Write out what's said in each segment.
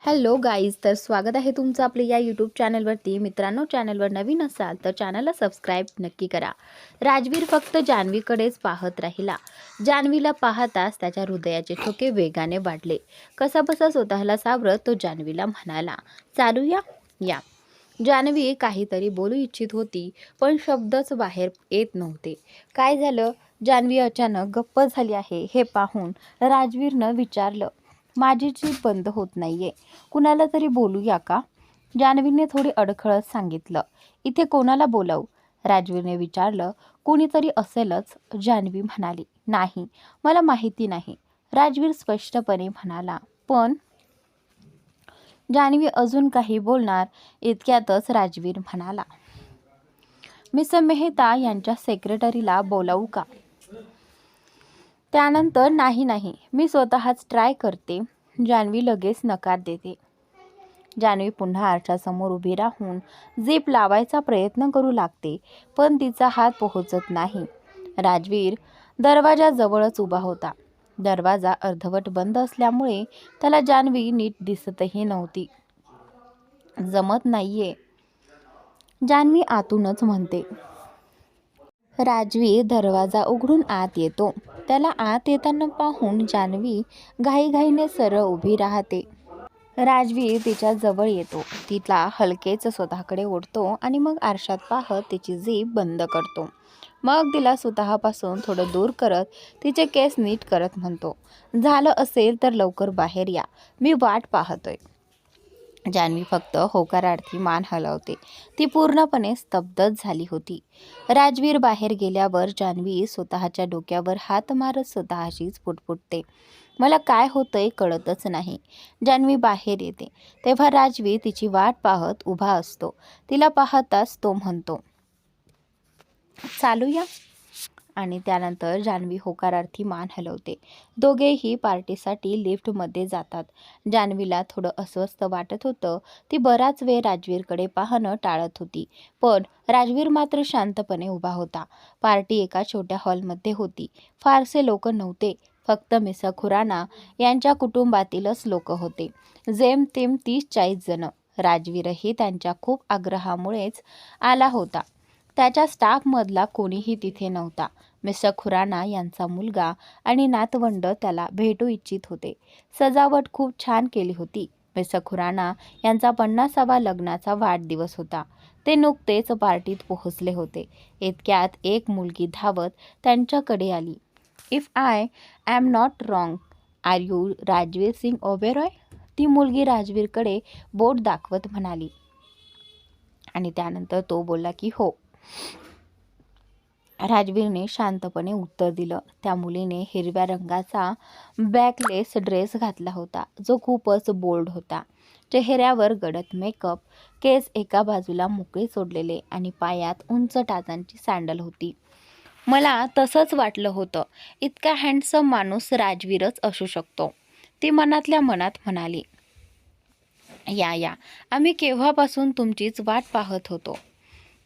Hello guys, तर स्वागत आहे तुमचं आपल्या या यूट्यूब चॅनलवरती. मित्रांनो, चॅनलवर नवीन असाल तर चॅनलला सबस्क्राईब नक्की करा. राजवीर फक्त जान्हवीकडेच पाहत राहिला. जान्हवीला पाहताच त्याच्या हृदयाचे ठोके वेगाने वाढले. कसाबसा स्वतःला सावरत तो जान्हवीला म्हणाला, चालूया या. जान्हवी काहीतरी बोलू इच्छित होती, पण शब्दच बाहेर येत नव्हते. काय झालं? जान्हवी अचानक गप्प झाली आहे हे पाहून राजवीरनं विचारलं. माझी जीभ बंद होत नाहीये. कुणाला तरी बोलूया का? जान्हवीने थोडी अडखळत सांगितलं. इथे कोणाला बोलावू? राजवीरने विचारलं. कोणीतरी असेलच, जान्हवी म्हणाली. नाही, मला माहिती नाही, राजवीर स्पष्टपणे म्हणाला. पण जान्हवी अजून काही बोलणार इतक्यातच राजवीर म्हणाला, मिस मेहता यांच्या सेक्रेटरीला बोलावू का? त्यानंतर नाही, मी स्वतःच ट्राय करते. जान्हवी लगेच नकार देते. जान्हवी पुन्हा आरशासमोर उभी राहून झीप लावायचा प्रयत्न करू लागते, पण तिचा हात पोहोचत नाही. राजवीर दरवाजाजवळच उभा होता. दरवाजा अर्धवट बंद असल्यामुळे त्याला जान्हवी नीट दिसतही नव्हती. जमत नाहीये, जान्हवी आतूनच म्हणते. राजवीर दरवाजा उघडून आत येतो. त्याला आत येताना पाहून जान्हवी घाईघाईने सरळ उभी राहते. राजवीर तिच्या जवळ येतो. तिला हलकेच स्वतःकडे ओढतो आणि मग आरशात पाहत तिची जीभ बंद करतो. मग तिला स्वतःपासून थोडं दूर करत तिचे केस नीट करत म्हणतो, झालं असेल तर लवकर बाहेर या, मी वाट पाहतोय. जान्हवी फक्त होकारार्थी मान हलवते. ती पूर्णपणे स्तब्धच झाली होती. राजवीर बाहेर गेल्यावर जान्हवी स्वतःच्या डोक्यावर हात मारत स्वतःशीच पुटपुटते. मला काय होतंय कळतच नाही. जान्हवी बाहेर येते तेव्हा राजवीर तिची वाट पाहत उभा असतो. तिला पाहताच तो म्हणतो, चालूया. आणि त्यानंतर जान्हवी होकारार्थी मान हलवते. दोघेही पार्टीसाठी लिफ्टमध्ये जातात. जान्हवीला थोडं अस्वस्थ वाटत होतं. ती बराच वेळ राजवीरकडे पाहणं टाळत होती, पण राजवीर मात्र शांतपणे उभा होता. पार्टी एका छोट्या हॉलमध्ये होती. फारसे लोक नव्हते, फक्त मिस खुराना यांच्या कुटुंबातीलच लोक होते. जेमतेम 30-40 जण. राजवीरही त्यांच्या खूप आग्रहामुळेच आला होता. त्याच्या स्टाफमधला कोणीही तिथे नव्हता. मिस्टर खुराना यांचा मुलगा आणि नातवंड त्याला भेटू इच्छित होते. सजावट खूप छान केली होती. मिस्टर खुराना यांचा 50वा लग्नाचा वाढदिवस होता. ते नुकतेच पार्टीत पोहोचले होते. इतक्यात एक मुलगी धावत त्यांच्याकडे आली. If I am not wrong, are you Rajveer Singh Oberoi? ती मुलगी राजवीरकडे बोट दाखवत म्हणाली. आणि त्यानंतर तो बोलला की हो. राजवीरने शांतपणे उत्तर दिलं. त्या मुलीने हिरव्या रंगाचा बॅकलेस ड्रेस घातला होता, जो खूपच बोल्ड होता. चेहऱ्यावर गडद मेकअप, केस एका बाजूला मोकळे सोडलेले आणि पायात उंच टाचांची सँडल होती. मला तसंच वाटलं होतं. इतका हँडसम माणूस राजवीरच असू शकतो, ती मनातल्या मनात म्हणाली. या, आम्ही केव्हापासून तुमचीच वाट पाहत होतो.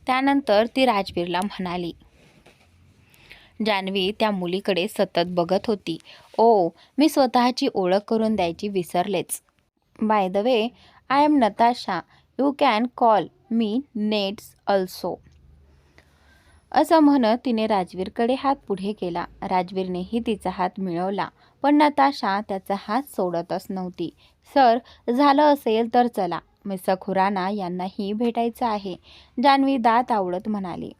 त्यानंतर ती राजवीरला म्हणाली. जान्हवी त्या मुलीकडे सतत बघत होती. ओ, मी स्वतःची ओळख करून द्यायची विसरलेच. By the way, I am Natasha. You can call me Nats also. असं म्हणत तिने राजवीरकडे हात पुढे केला. राजवीरनेही तिचा हात मिळवला, पण नताशा त्याचा हात सोडतच नव्हती. सर, झालं असेल तर चला, मिस खुराना यांनाही भेटायचं आहे, जान्हवी दात आवळत म्हणाली.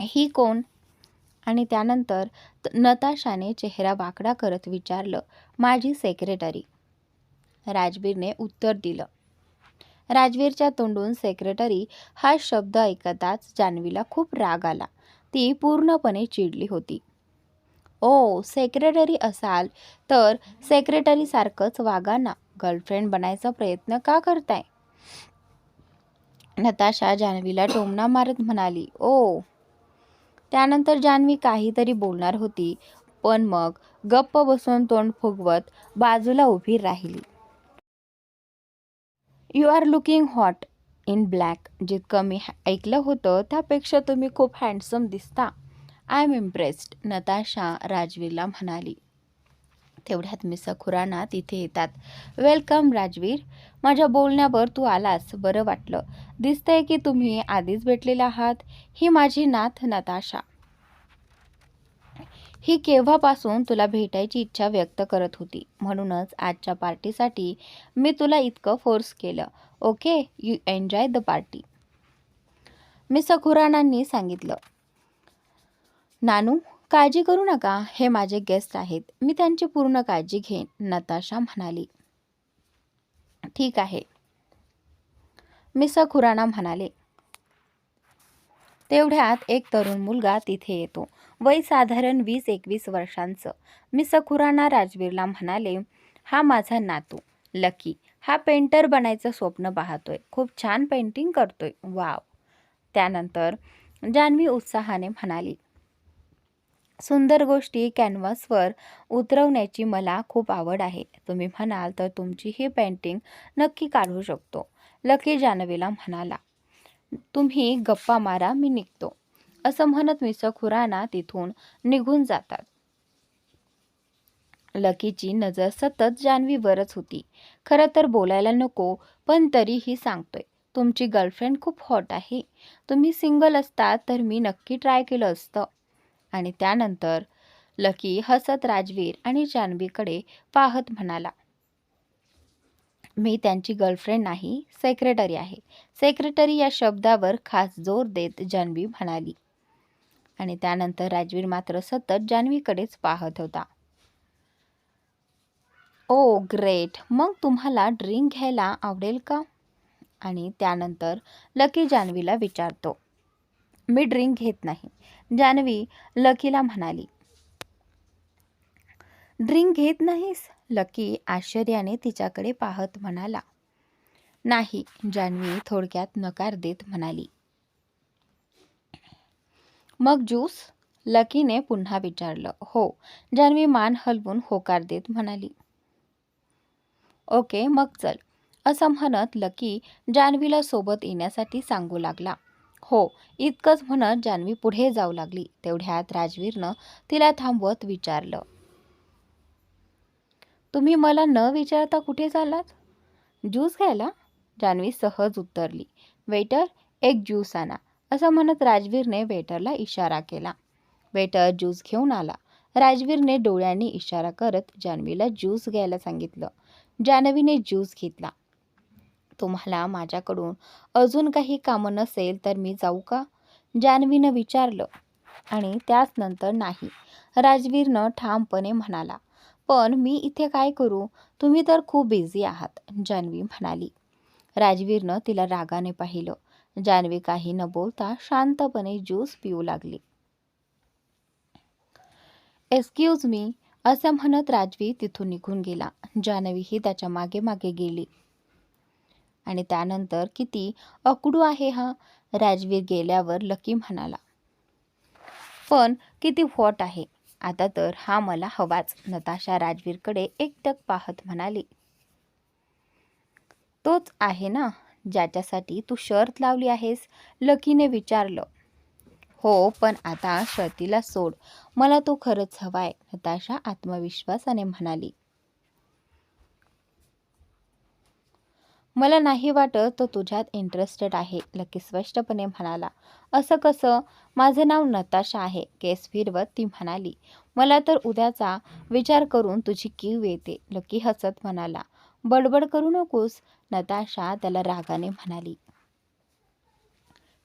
ही कोण? आणि त्यानंतर नताशाने चेहरा वाकडा करत विचारलं. माझी सेक्रेटरी. राजवीरने उत्तर दिलं. राजवीरच्या तोंडून सेक्रेटरी हा शब्द ऐकताच जान्हवीला खूप राग आला. ती पूर्णपणे चिडली होती. ओ, सेक्रेटरी असाल तर सेक्रेटरीसारखंच वागा ना. गर्लफ्रेंड बनायचा प्रयत्न का करताय? नताशा जान्हवीला टोमणा मारत म्हणाली. ओ. त्यानंतर जान्हवी काहीतरी बोलणार होती, पण मग गप्प बसून तोंड फुगवत बाजूला उभी राहिली. You are looking hot in black. जितकं मी ऐकलं होतं त्यापेक्षा तुम्ही खूप हँडसम दिसता. आय एम इम्प्रेस्ड, नताशा राजवीरला म्हणाली. तेवढ्यात मिस खुराना तिथे येतात. वेलकम राजवीर, माझ्या बोलण्यावर तू आलास, बरं वाटलं. दिसतंय की तुम्ही आधीच भेटलेले आहात. ही माझी नात नताशा. ही केव्हापासून तुला भेटायची इच्छा व्यक्त करत होती, म्हणूनच आजच्या पार्टीसाठी मी तुला इतकं फोर्स केलं. Okay, you enjoy the party, miss खुरानांनी सांगितलं. नानू, काळजी करू नका, हे माझे गेस्ट आहेत, मी त्यांची पूर्ण काळजी घेईन, नताशा म्हणाली. ठीक आहे, मिस खुराना म्हणाले. तेवढ्यात एक तरुण मुलगा तिथे येतो. वय साधारण 20-21 वर्षांचं. मिस खुराना राजवीरला म्हणाले, हा माझा नातू लकी. हा पेंटर बनायचं स्वप्न पाहतोय. खूप छान पेंटिंग करतोय. वाव. त्यानंतर जान्हवी उत्साहाने म्हणाली, सुंदर गोष्टी कॅनव्हासवर उतरवण्याची मला खूप आवड आहे. तुम्ही म्हणाल तर तुमची ही पेंटिंग नक्की काढू शकतो. लकी जान्हवीला म्हणाला. तुम्ही गप्पा मारा, मी निघतो, असं म्हणत मिस खुराना तिथून निघून जातात. लकीची नजर सतत जान्हवीवरच होती. खरं तर बोलायला नको, पण तरीही सांगतोय, तुमची गर्लफ्रेंड खूप हॉट आहे. तुम्ही सिंगल असतात तर मी नक्की ट्राय केलं असतं. आणि त्यानंतर लकी हसत राजवीर आणि जान्हवीकडे पाहत म्हणाला, मी त्यांची गर्लफ्रेंड नाही, सेक्रेटरी आहे. सेक्रेटरी या शब्दावर खास जोर देत जान्हवी म्हणाली. आणि त्यानंतर राजवीर मात्र सतत जान्हवीकडेच पाहत होता. ओ ग्रेट, मग तुम्हाला ड्रिंक घ्यायला आवडेल का? आणि त्यानंतर लकी जान्हवीला विचारतो. मी ड्रिंक घेत नाही, जान्हवी लकीला म्हणाली. ड्रिंक घेत नाहीस? लकी आश्चर्याने तिच्याकडे पाहत म्हणाला. नाही, जान्हवी थोडक्यात नकार देत म्हणाली. मग ज्यूस? लकीने पुन्हा विचारलं. हो, जान्हवी मान हलवून होकार देत म्हणाली. ओके, मग चल, असं म्हणत लकी जान्हवीला सोबत येण्यासाठी सांगू लागला. हो, इतकंच म्हणत जान्हवी पुढे जाऊ लागली. तेवढ्यात राजवीरनं तिला थांबवत विचारलं, तुम्ही मला न विचारता कुठे चालात? ज्यूस घ्यायला? जान्हवी सहज उत्तरली. वेटर, एक ज्यूस आणा, असं म्हणत राजवीरने वेटरला इशारा केला. वेटर ज्यूस घेऊन आला. राजवीरने डोळ्यांनी इशारा करत जान्हवीला ज्यूस घ्यायला सांगितलं. जान्हवीने ज्यूस घेतला. तुम्हाला माझ्याकडून अजून काही कामं नसेल तर मी जाऊ का? जान्हवीनं विचारलं. आणि त्याच नंतर नाही, राजवीरनं ठामपणे म्हणाला. पण मी इथे काय करू? तुम्ही तर खूप बिझी आहात, जान्हवी म्हणाली. राजवीरनं तिला रागाने पाहिलं. जान्हवी काही न बोलता शांतपणे ज्यूस पिऊ लागली. एक्सक्यूज मी, असं म्हणत राजवीर तिथून निघून गेला. जान्हवीही त्याच्या मागे मागे गेली. आणि त्यानंतर किती अकडू आहे हा, राजवीर गेल्यावर लकी म्हणाला. पण किती हॉट आहे, आता तर हा मला हवाच, नताशा राजवीरकडे एकटक पाहत म्हणाली. तोच आहे ना ज्याच्यासाठी तू शर्त लावली आहेस? लकीने विचारलं. हो, पण आता शर्तीला सोड, मला तो खरंच हवाय, नताशा आत्मविश्वासाने म्हणाली. मला नाही वाटत तो तुझ्यात इंटरेस्टेड आहे, लकी स्पष्टपणे म्हणाला. असं कसं? माझं नाव नताशा आहे, केस फिरवत ती म्हणाली. मला तर उद्याचा विचार करून तुझी कीव येते, लकी हसत म्हणाला. बडबड करू नकोस, नताशा त्याला रागाने म्हणाली.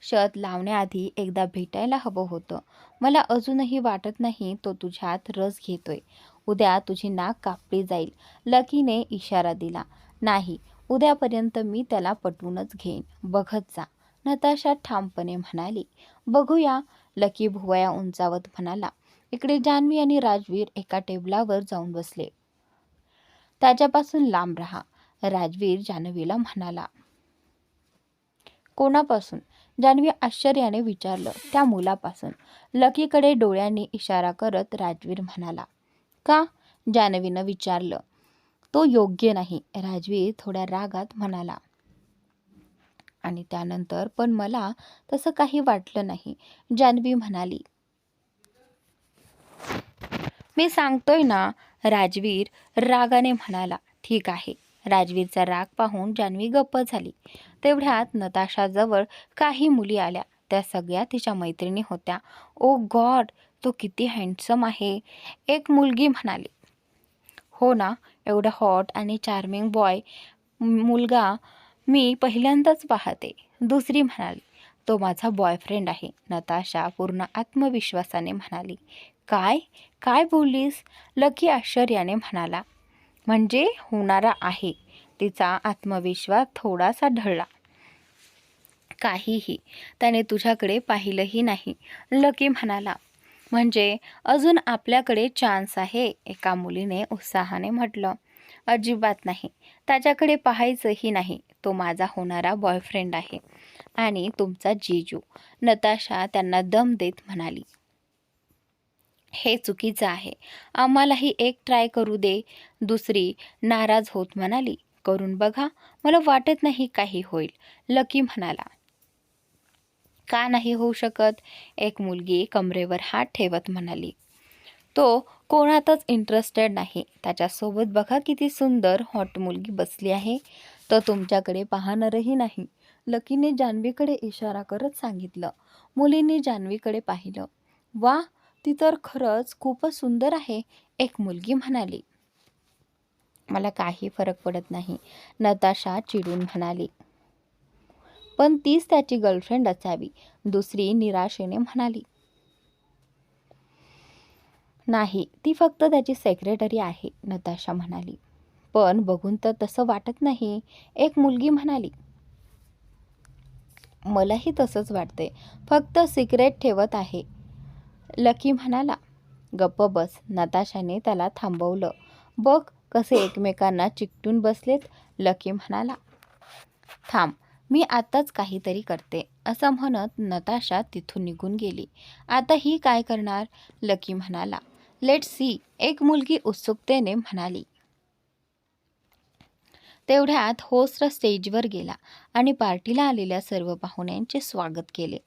शर्त लावण्याआधी एकदा भेटायला हवं होतं. मला अजूनही वाटत नाही तो तुझ्यात रस घेतोय. उद्या तुझी नाक कापली जाईल, लकीने इशारा दिला. नाही, उद्यापर्यंत मी त्याला पटवूनच घेईन, बघत जा, नताशा ठामपणे म्हणाली. बघूया, लकी भुवया उंचावत म्हणाला. इकडे जान्हवी आणि राजवीर एका टेबलावर जाऊन बसले. त्याच्यापासून लांब राहा, राजवीर जान्हवीला म्हणाला. कोणापासून? जान्हवी आश्चर्याने विचारलं. त्या मुलापासून, लकीकडे डोळ्यांनी इशारा करत राजवीर म्हणाला. का? जान्हवीनं विचारलं. तो योग्य नाही, राजवीर थोड्या रागात म्हणाला. आणि त्यानंतर पण मला तसं काही वाटलं नाही, जान्हवी म्हणाली. मी सांगतोय ना, राजवीर रागाने म्हणाला. ठीक आहे. राजवीरचा राग पाहून जान्हवी गप्प झाली. तेवढ्यात नताशाजवळ काही मुली आल्या. त्या सगळ्या तिच्या मैत्रिणी होत्या. ओ गॉड, तो किती हँडसम आहे, एक मुलगी म्हणाली. हो ना, एवढा हॉट आणि चार्मिंग मुलगा मी पहिल्यांदाच पाहते, दुसरी म्हणाली. तो माझा बॉयफ्रेंड आहे, नताशा पूर्ण आत्मविश्वासाने म्हणाली. काय काय बोललीस? लकी आश्चर्याने म्हणाला. म्हणजे होणारा आहे. तिचा आत्मविश्वास थोडासा ढळला. काहीही, त्याने तुझ्याकडे पाहिलंही नाही, लकी म्हणाला. म्हणजे अजून आपल्याकडे चान्स आहे, एका मुलीने उत्साहाने म्हटलं. अजिबात नाही, त्याच्याकडे पाहायचंही नाही, तो माझा होणारा बॉयफ्रेंड आहे आणि तुमचा जीजू, नताशा त्यांना दम देत म्हणाली. हे चुकीचं आहे, आम्हालाही एक ट्राय करू दे, दुसरी नाराज होत म्हणाली. करून बघा, मला वाटत नाही काही होईल, लकी म्हणाला. का नाही होऊ शकत? एक मुलगी कमरेवर हात ठेवत म्हणाली. तो कोणातच इंटरेस्टेड नाही, त्याच्यासोबत बघा किती सुंदर हॉट मुलगी बसली आहे, तर तुमच्याकडे पाहणारही नाही, लकीने जान्हवीकडे इशारा करत सांगितलं. मुलींनी जान्हवीकडे पाहिलं. वा, ती तर खरंच खूपच सुंदर आहे, एक मुलगी म्हणाली. मला काही फरक पडत नाही, नताशा चिडून म्हणाली. पण तीच त्याची गर्लफ्रेंड असावी, दुसरी निराशेने म्हणाली. नाही, ती फक्त त्याची सेक्रेटरी आहे, नताशा म्हणाली. पण बघून तर तसं वाटत नाही, एक मुलगी म्हणाली. मलाही तसंच वाटते, फक्त सिक्रेट ठेवत आहे, लकी म्हणाला. गप्प बस, नताशाने त्याला थांबवलं. बघ कसे एकमेकांना चिकटून बसलेत, लकी म्हणाला. थांब, मी आत्ताच काहीतरी करते, असं म्हणत नताशा तिथून निघून गेली. आता ही काय करणार, लकी म्हणाला. लेट्स सी, एक मुलगी उत्सुकतेने म्हणाली. तेवढ्यात होस्ट स्टेजवर गेला आणि पार्टीला आलेल्या सर्व पाहुण्यांचे स्वागत केले.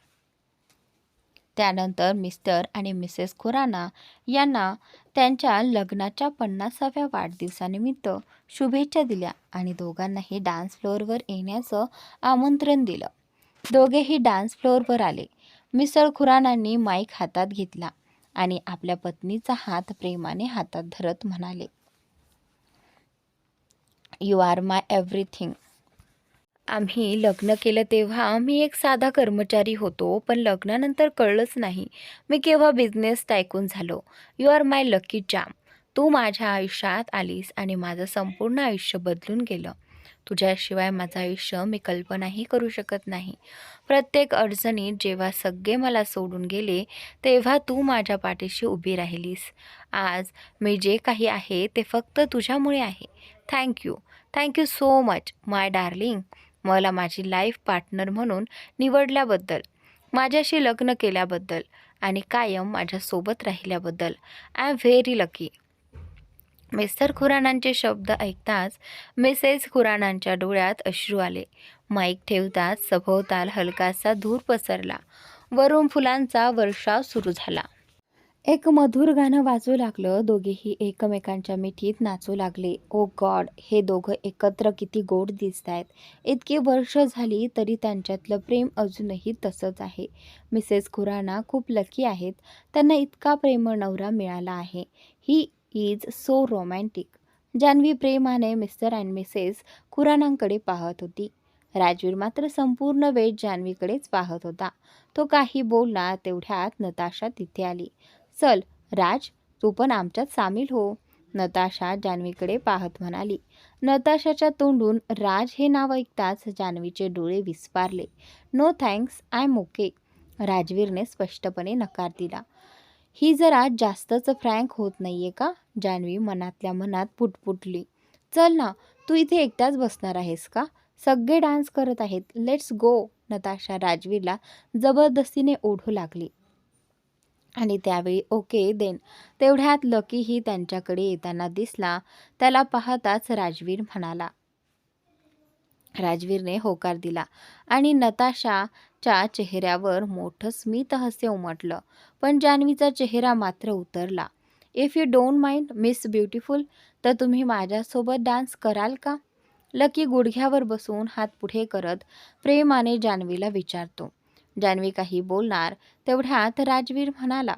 त्यानंतर मिस्टर आणि मिसेस खुराना यांना त्यांच्या लग्नाच्या 50व्या वाढदिवसानिमित्त शुभेच्छा दिल्या आणि दोघांनाही डान्स फ्लोअरवर येण्याचं आमंत्रण दिलं. दोघेही डान्स फ्लोअरवर आले. मिस्टर खुरानांनी माईक हातात घेतला आणि आपल्या पत्नीचा हात प्रेमाने हातात धरत म्हणाले. You are my everything. आम्ही लग्न केलं तेव्हा मी एक साधा कर्मचारी होतो, पण लग्नानंतर कळलंच नाही मी केव्हा बिझनेस टायकून झालो. You are my lucky charm. तू माझ्या आयुष्यात आलीस आणि माझं संपूर्ण आयुष्य बदलून गेलं. तुझ्याशिवाय माझं आयुष्य मी कल्पनाही करू शकत नाही. प्रत्येक अडचणीत जेव्हा सगळे मला सोडून गेले, तेव्हा तू माझ्या पाठीशी उभी राहिलीस. आज मी जे काही आहे ते फक्त तुझ्यामुळे आहे. थँक्यू, थँक्यू सो मच माय डार्लिंग. मला माझी लाईफ पार्टनर म्हणून निवडल्याबद्दल, माझ्याशी लग्न केल्याबद्दल आणि कायम माझ्यासोबत राहिल्याबद्दल I am very lucky. Mr खुरानांचे शब्द ऐकताच मिसेस खुरानांच्या डोळ्यात अश्रू आले. माईक ठेवताच सभोवताल हलकासा धूर पसरला. वरून फुलांचा वर्षाव सुरू झाला. एक मधुर गाणं वाजू लागलं. दोघेही एकमेकांच्या मिठीत नाचू लागले. ओ गॉड, हे दोघं एकत्र किती गोड दिसत आहेत. इतकी वर्ष झाली तरी त्यांच्यातलं प्रेम अजूनही तसंच आहे. मिसेस खुराना खूप लकी आहेत, त्यांना इतका प्रेमळ नवरा मिळाला आहे. He is so romantic. Janhavi प्रेमाने मिस्टर अँड मिसेस खुरानांकडे पाहत होती. राजवीर मात्र संपूर्ण वेळ जान्हवीकडेच पाहत होता. तो काही बोलला तेवढ्यात नताशा तिथे आली. चल राज, तू पण आमच्यात सामील हो, नताशा जान्हवीकडे पाहत म्हणाली. नताशाच्या तोंडून राज हे नाव ऐकताच जान्हवीचे डोळे विस्फारले. No thanks, I am okay. राजवीरने स्पष्टपणे नकार दिला. ही जरा जास्तच फ्रँक होत नाहीये का, जान्हवी मनातल्या मनात पुटपुटली. चल ना, तू इथे एकटाच बसणार आहेस का, सगळे डान्स करत आहेत, लेट्स गो. नताशा राजवीरला जबरदस्तीने ओढू लागली आणि त्यावेळी ओके देन. तेवढ्यात लकीही त्यांच्याकडे येताना दिसला. त्याला पाहताच राजवीर म्हणाला. राजवीरने होकार दिला आणि नताशाच्या चेहऱ्यावर मोठं स्मित हास्य उमटलं. पण जान्हवीचा चेहरा मात्र उतरला. If you don't mind miss beautiful, तर तुम्ही माझ्यासोबत डान्स कराल का? लकी गुडघ्यावर बसून हात पुढे करत प्रेमाने जान्हवीला विचारतो. जान्हवी काही बोलणार तेवढ्यात राजवीर म्हणाला,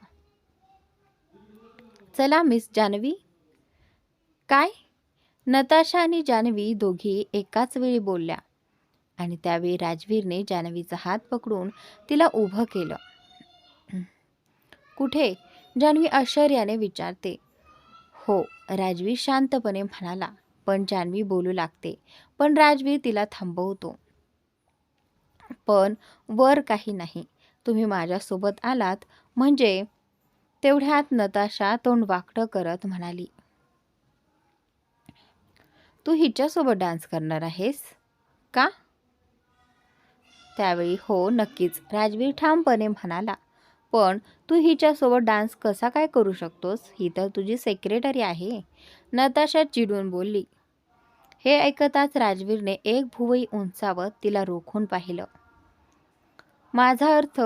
चला मिस जान्हवी. काय? नताशा आणि जान्हवी दोघी एकाच वेळी बोलल्या आणि त्यावेळी राजवीरने जान्हवीचा हात पकडून तिला उभं केलं. कुठे? जान्हवी आश्चर्याने विचारते. हो, राजवीर शांतपणे म्हणाला. पण जान्हवी बोलू लागते, पण राजवीर तिला थांबवतो. पण वर काही नाही. तुम्ही माझ्यासोबत आलात म्हणजे. तेवढ्यात नताशा तोंड वाकडं करत म्हणाली, तू हिच्यासोबत डान्स करणार आहेस का? त्यावेळी हो, नक्कीच, राजवीर ठामपणे म्हणाला. पण तू हिच्यासोबत डान्स कसा काय करू शकतोस? ही तर तुझी सेक्रेटरी आहे. नताशा चिडून बोलली. हे ऐकताच राजवीरने एक भुवई उंचावत तिला रोखून पाहिलं. माझा अर्थ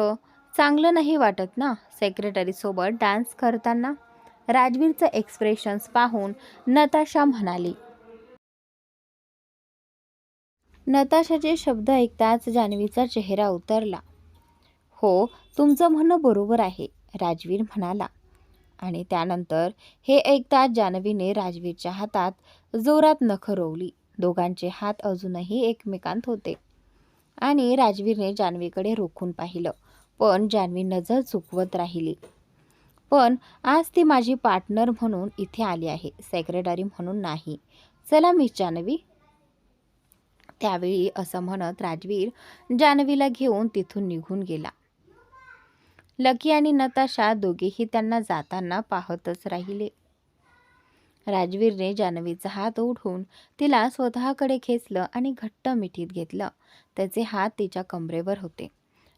चांगलं नाही वाटत ना सेक्रेटरीसोबत डान्स करताना? राजवीरचं एक्सप्रेशन्स पाहून नताशा म्हणाली. नताशाचे शब्द ऐकताच जान्हवीचा चेहरा उतरला. हो, तुमचं म्हणणं बरोबर आहे, राजवीर म्हणाला. आणि त्यानंतर हे ऐकताच जान्हवीने राजवीरच्या हातात जोरात नखं रोवली. दोघांचे हात अजूनही एकमेकांत होते आणि राजवीरने जान्हवीकडे रोखून पाहिलं, पण जान्हवी नजर चुकवत राहिली. पण आज ती माझी पार्टनर म्हणून इथे आली आहे, सेक्रेटरी म्हणून नाही. चला मिस जान्हवी. त्यावेळी असं म्हणत राजवीर जान्हवीला घेऊन तिथून निघून गेला. लकी आणि नताशा दोघेही त्यांना जाताना पाहतच राहिले. राजवीरने जान्हवीचा हात ओढून तिला स्वतःकडे खेचलं आणि घट्ट मिठीत घेतलं. त्याचे हात तिच्या कमरेवर होते.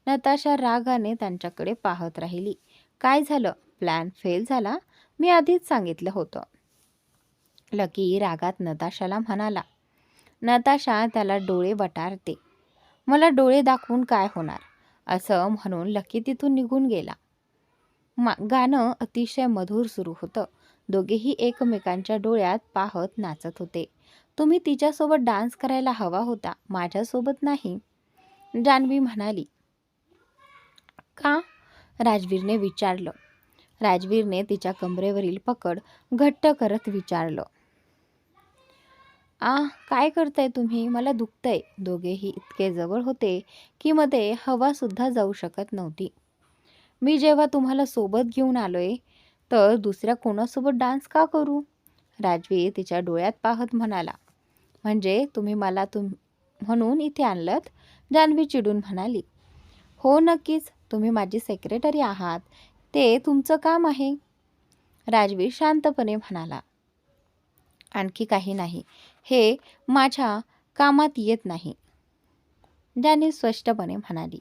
नताशा रागाने त्यांच्याकडे पाहत राहिली. काय झालं? प्लॅन फेल झाला? मी आधीच सांगितलं होतं. लकी रागात नताशाला म्हणाला. नताशा त्याला डोळे वटारते. मला डोळे दाखवून काय होणार? असं म्हणून लकी तिथून निघून गेला. गाणं अतिशय मधुर सुरू होतं. दोघेही एकमेकांच्या डोळ्यात पाहत नाचत होते. तुम्ही तिच्यासोबत डान्स करायला हवा होता, माझ्यासोबत नाही, जान्हवी म्हणाली. का? राजवीरने विचारलं. राजवीरने तिच्या कमरेवरील पकड घट्ट करत विचारलं. काय करताय तुम्ही? मला दुखतंय. दोघेही इतके जवळ होते की मध्ये हवासुद्धा जाऊ शकत नव्हती. मी जेव्हा तुम्हाला सोबत घेऊन आलोय तर दुसऱ्या कोणासोबत डान्स का करू? राजवीर तिच्या डोळ्यात पाहत म्हणाला. म्हणजे तुम्ही मला म्हणून इथे आणलंत? जान्हवी चिडून म्हणाली. हो नक्कीच, तुम्ही माझी सेक्रेटरी आहात, ते तुमचं काम आहे, राजवीर शांतपणे म्हणाला. आणखी काही नाही, हे माझ्या कामात येत नाही, जान्हवी स्पष्टपणे म्हणाली.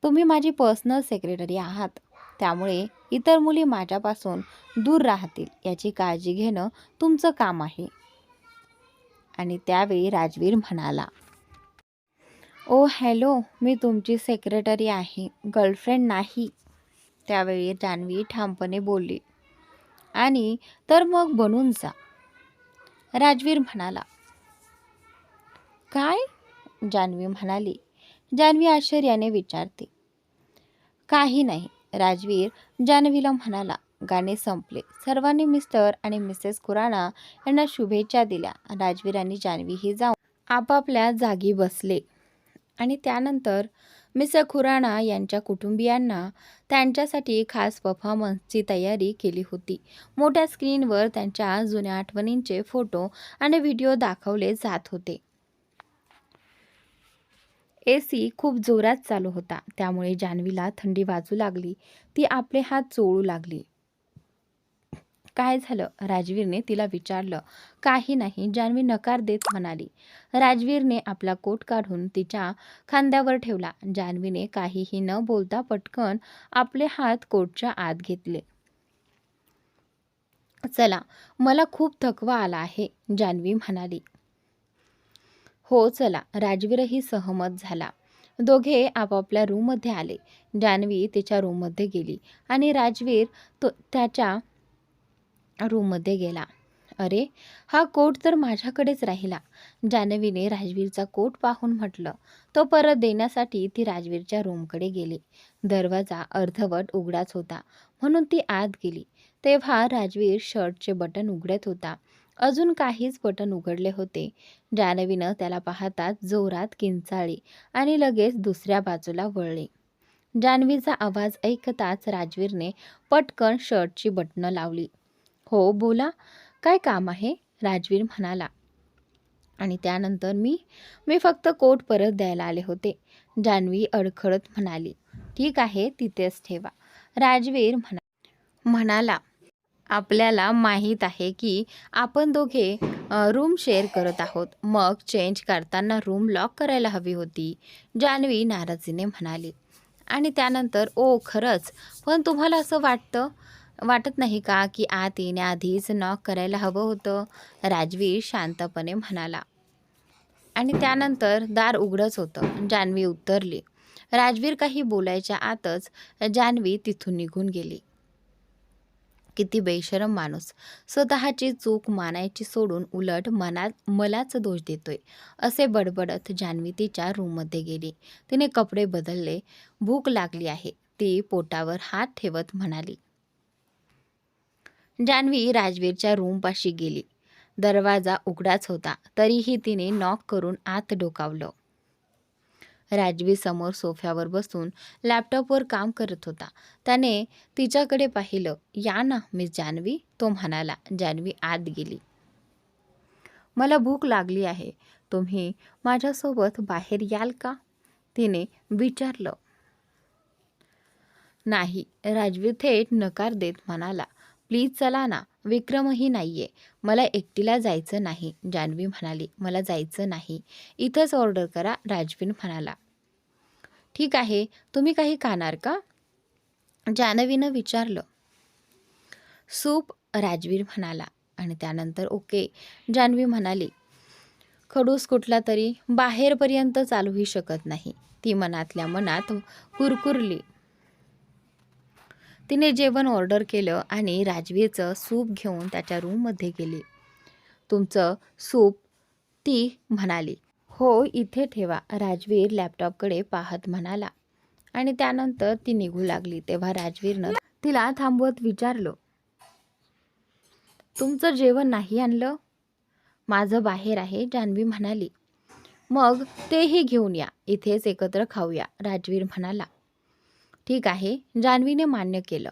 तुम्ही माझी पर्सनल सेक्रेटरी आहात, त्यामुळे इतर मुली माझ्यापासून दूर राहतील याची काळजी घेणं तुमचं काम आहे. आणि त्यावेळी राजवीर म्हणाला. ओ हॅलो, मी तुमची सेक्रेटरी आहे, गर्लफ्रेंड नाही. त्यावेळी जान्हवी ठामपणे बोलली. आणि तर मग बनून जा, राजवीर म्हणाला. काय? जान्हवी म्हणाली. जान्हवी आश्चर्याने विचारते. काही नाही, राजवीर जान्हवीला म्हणाला. गाणे संपले. सर्वांनी मिस्टर आणि मिसेस खुराना यांना शुभेच्छा दिल्या. राजवीर आणि जान्हवीही जाऊन आपापल्या जागी बसले. आणि त्यानंतर मिस्टर खुराना यांच्या कुटुंबियांना त्यांच्यासाठी खास परफॉर्मन्सची तयारी केली होती. मोठ्या स्क्रीनवर त्यांच्या जुन्या आठवणींचे फोटो आणि व्हिडिओ दाखवले जात होते. AC खूप जोरात चालू होता, त्यामुळे जान्हवीला थंडी वाजू लागली. ती आपले हात चोळू लागली. काय झालं? राजवीरने तिला विचारलं. काही नाही, जान्हवी नकार देत म्हणाली. राजवीरने आपला कोट काढून तिच्या खांद्यावर ठेवला. जान्हवीने काहीही न बोलता पटकन आपले हात कोटच्या आत घेतले. चला, मला खूप थकवा आला आहे, जान्हवी म्हणाली. हो चला, राजवीरही सहमत झाला. दोघे आपापल्या रूममध्ये आले. जान्हवी तिच्या रूममध्ये गेली आणि राजवीर त्याच्या रूममध्ये गेला. अरे, हा कोट तर माझ्याकडेच राहिला. जान्हवीने राजवीरचा कोट पाहून म्हटलं. तो परत देण्यासाठी ती राजवीरच्या रूमकडे गेली. दरवाजा अर्धवट उघडाच होता, म्हणून ती आत गेली. तेव्हा राजवीर शर्टचे बटन उघडत होता. अजून काहीच बटन उघडले होते. जान्हवीनं त्याला पाहताच जोरात किंचाळली आणि लगेच दुसऱ्या बाजूला वळली. जान्हवीचा आवाज ऐकताच राजवीरने पटकन शर्टची बटणं लावली. हो, बोला, काय काम आहे? राजवीर म्हणाला. आणि त्यानंतर मी मी फक्त कोट परत द्यायला आले होते, जान्हवी अडखळत म्हणाली. ठीक आहे, तिथेच ठेवा, राजवीर म्हणाला. आपल्याला माहीत आहे की आपण दोघे रूम शेअर करत आहोत, मग चेंज करताना रूम लॉक करायला हवी होती, जान्हवी नाराजीने म्हणाली. आणि त्यानंतर खरंच, पण तुम्हाला असं वाटत नाही का की आत येण्याआधीच नॉक करायला हवं होतं, राजवीर शांतपणे म्हणाला. आणि त्यानंतर दार उघडच होतं. जान्हवी उतरली. राजवीर काही बोलायच्या आतच जान्हवी तिथून निघून गेली. किती बेशरम माणूस, स्वतःची चूक मानायची सोडून उलट मलाच दोष देतोय, असे बडबडत जान्हवी तिच्या रूममध्ये गेली. तिने कपडे बदलले. भूक लागली आहे, ती पोटावर हात ठेवत म्हणाली. जान्हवी राजवीरच्या रूमपाशी गेली. दरवाजा उघडाच होता, तरीही तिने नॉक करून आत डोकावलं. राजवीर समोर सोफ्यावर बसून लॅपटॉपवर काम करत होता. त्याने तिच्याकडे पाहिलं. या ना मिस जान्हवी, तो म्हणाला. जान्हवी आत गेली. मला भूक लागली आहे, तुम्ही माझ्यासोबत बाहेर याल का, तिने विचारलं. नाही, राजवीर थेट नकार देत म्हणाला. प्लीज चला ना, विक्रमही नाहीये, मला एकटीला जायचं नाही, जान्हवी म्हणाली. मला जायचं नाही, इथंच ऑर्डर करा, राजवीर म्हणाला. ठीक आहे, तुम्ही काही खाणार का, जान्हवीनं विचारलं. सूप, राजवीर म्हणाला. आणि त्यानंतर ओके, जान्हवी म्हणाली. खडूस कुठला तरी बाहेरपर्यंत चालूही शकत नाही, ती मनातल्या मनात कुरकुरली. तिने जेवण ऑर्डर केलं आणि राजवीरचं सूप घेऊन त्याच्या रूममध्ये गेली. तुमचं सूप, ती म्हणाली. हो, इथे ठेवा, राजवीर लॅपटॉपकडे पाहत म्हणाला. आणि त्यानंतर ती निघू लागली. तेव्हा राजवीरनं तिला थांबवत विचारलं. तुमचं जेवण नाही आणलं? माझं बाहेर आहे, जान्हवी म्हणाली. मग तेही घेऊन या, इथेच एकत्र खाऊया, राजवीर म्हणाला. ठीक आहे, जान्हवीने मान्य केलं.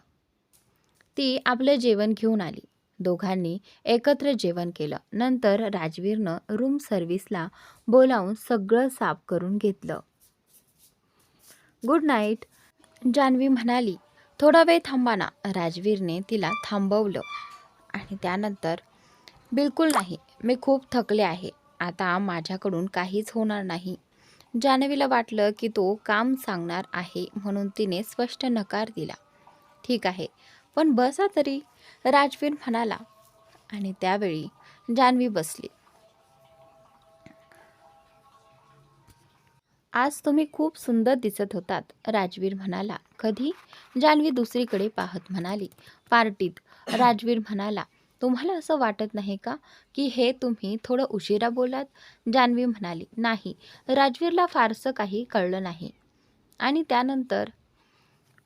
ती आपलं जेवण घेऊन आली. दोघांनी एकत्र जेवण केलं. नंतर राजवीरनं रूम सर्व्हिसला बोलावून सगळं साफ करून घेतलं. गुड नाईट, जान्हवी म्हणाली. थोडा वेळ थांबा ना, राजवीरने तिला थांबवलं. आणि त्यानंतर बिलकुल नाही, मी खूप थकले आहे, आता माझ्याकडून काहीच होणार नाही. जान्हवीला वाटलं की तो काम सांगणार आहे, म्हणून तिने स्पष्ट नकार दिला. ठीक आहे, पण बसा तरी, राजवीर म्हणाला. आणि त्यावेळी जान्हवी बसली. आज तुम्ही खूप सुंदर दिसत होतात, राजवीर म्हणाला. कधी, जान्हवी दुसरीकडे पाहत म्हणाली. पार्टीत, राजवीर म्हणाला. तुम्हाला असं वाटत नाही का की हे तुम्ही थोडं उशिरा बोलात, जान्हवी म्हणाली. नाही, राजवीरला फारसं काही कळलं नाही. आणि त्यानंतर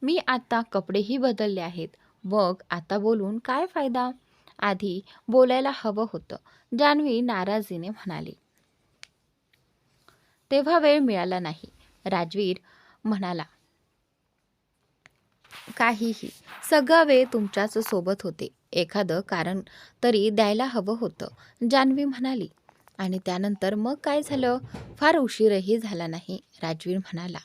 मी आता कपडेही बदलले आहेत, मग आता बोलून काय फायदा, आधी बोलायला हवं होतं, जान्हवी नाराजीने म्हणाली. तेव्हा वेळ मिळाला नाही, राजवीर म्हणाला. काहीही, सगळा वेळ तुमच्याच सोबत होते, एखादं कारण तरी द्यायला हवं होतं, जान्हवी म्हणाली. आणि त्यानंतर मग काय झालं, फार उशीरही झाला नाही, राजवीर म्हणाला.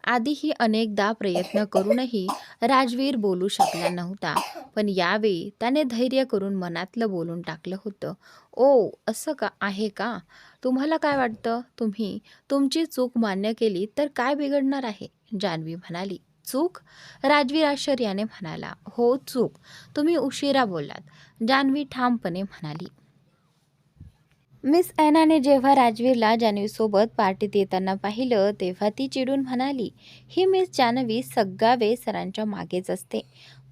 आधीही अनेकदा प्रयत्न करूनही राजवीर बोलू शकला नव्हता, पण यावेळी त्याने धैर्य करून मनातलं बोलून टाकलं होतं. असं का आहे का, तुम्हाला काय वाटतं, तुम्ही तुमची चूक मान्य केली तर काय बिघडणार आहे, जान्हवी म्हणाली. चूक, राजवीर आश्चर्याने म्हणाला. हो, चूक, तुम्ही उशिरा बोललात, जान्हवी ठामपणे म्हणाली. मिस ॲनाने जेव्हा राजवीरला जान्हवीसोबत पार्टीत येताना पाहिलं, तेव्हा ती चिडून म्हणाली. ही मिस जान्हवी सगळा वेळ सरांच्या मागेच असते,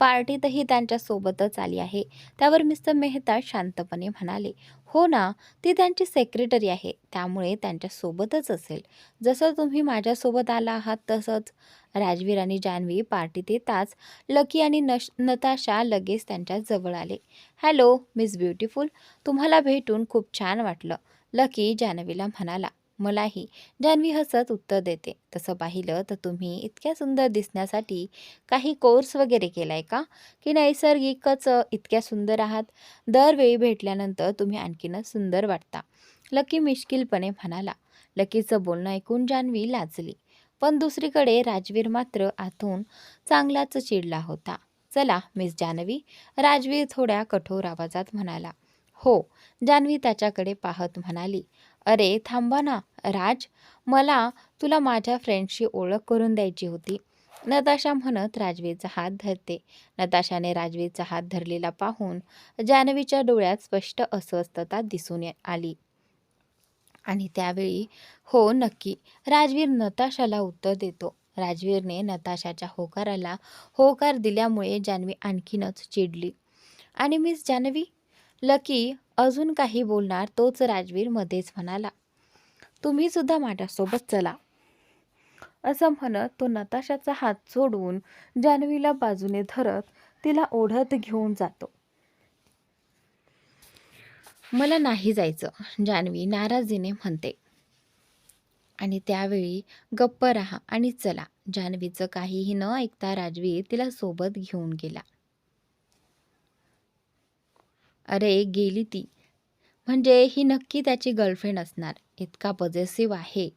पार्टीतही त्यांच्यासोबतच आली आहे. त्यावर मिस्टर मेहता शांतपणे म्हणाले, हो ना, ती त्यांची सेक्रेटरी आहे, त्यामुळे त्यांच्यासोबतच असेल. जसं तुम्ही माझ्यासोबत आला आहात तसंच. राजवीर आणि जान्हवी पार्टीत येताच लकी आणि नताशा लगेच त्यांच्या जवळ आले. हॅलो मिस ब्युटिफुल, तुम्हाला भेटून खूप छान वाटलं, लकी जान्हवीला म्हणाला. मलाही, जान्हवी हसत उत्तर देते. तसं पाहिलं तर तुम्ही इतक्या सुंदर दिसण्यासाठी काही कोर्स वगैरे केलाय का, की नैसर्गिकच इतक्या सुंदर आहात? दरवेळी भेटल्यानंतर तुम्ही आणखीनच सुंदर वाटता, लकी मिश्किलपणे म्हणाला. लकीचं बोलणं ऐकून जान्हवी लाजली. पण दुसरीकडे राजवीर मात्र आतून चांगलाच चिडला होता. चला मिस जान्हवी, राजवीर थोड्या कठोर आवाजात म्हणाला. हो, जान्हवी त्याच्याकडे पाहत म्हणाली. अरे थांबा ना राज, मला तुला माझ्या फ्रेंडशी ओळख करून द्यायची होती, नताशा म्हणत राजवीरचा हात धरते. नताशाने राजवीरचा हात धरलेला पाहून जान्हवीच्या डोळ्यात स्पष्ट अस्वस्थता दिसून आली. आणि त्यावेळी हो नक्की, राजवीर नताशाला उत्तर देतो. राजवीरने नताशाच्या होकाराला होकार दिल्यामुळे जान्हवी आणखीनच चिडली. आणि मिस जान्हवी, लकी अजून काही बोलणार तोच राजवीर मध्येच म्हणाला. तुम्ही सुद्धा माझ्यासोबत चला, असं म्हणत तो नताशाचा हात सोडून जान्हवीला बाजूने धरत तिला ओढत घेऊन जातो. मला नाही जायचं, जान्हवी नाराजीने म्हणते. आणि त्यावेळी गप्प राहा आणि चला. जान्हवीचं काहीही न ऐकता राजवीर तिला सोबत घेऊन गेला. अरे गेली ती, म्हणजे ही नक्की त्याची गर्लफ्रेंड असणार. इतका पॉझेसिव्ह आहे,